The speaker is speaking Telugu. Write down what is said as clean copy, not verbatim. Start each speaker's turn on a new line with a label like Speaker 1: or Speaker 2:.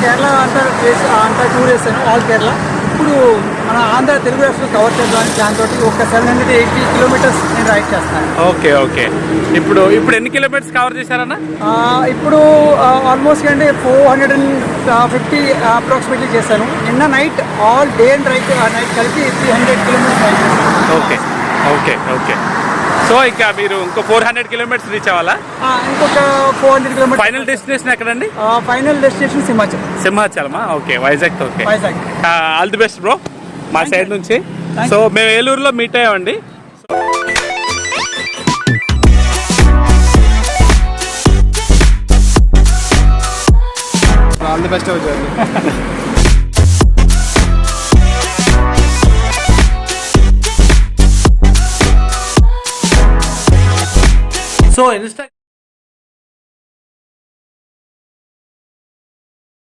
Speaker 1: కేరళ అంతా టూర్ చేశాను, ఆల్ కేరళ. ఇప్పుడు మన ఆంధ్ర తెలుగు రాష్ట్రాలు కవర్ చేద్దామని దాంతో ఒక 780 కిలోమీటర్స్ నేను రైడ్ చేస్తాను.
Speaker 2: ఓకే. ఇప్పుడు ఎన్ని కిలోమీటర్స్ కవర్ చేశారన్న?
Speaker 1: ఇప్పుడు ఆల్మోస్ట్ అంటే 450 అప్రాక్సిమేట్లీ చేశాను. నిన్న night all day and night కలిపి 300 కిలోమీటర్స్ రైడ్ చేశాను.
Speaker 2: ఓకే. సో ఇంకా మీరు ఇంకో 400 కిలోమీటర్స్ రీచ్ అవ్వాలా?
Speaker 1: ఇంకొక 400 కిలోమీటర్స్.
Speaker 2: ఫైనల్ డెస్టినేషన్ ఎక్కడండి?
Speaker 1: ఫైనల్ డెస్టినేషన్ సింహాచలమా?
Speaker 2: Okay, Vizag. All the best bro మా సైడ్ నుంచి. సో మేము ఏలూరులో మీట్ అయ్యామండి.
Speaker 1: All the best.
Speaker 2: So Insta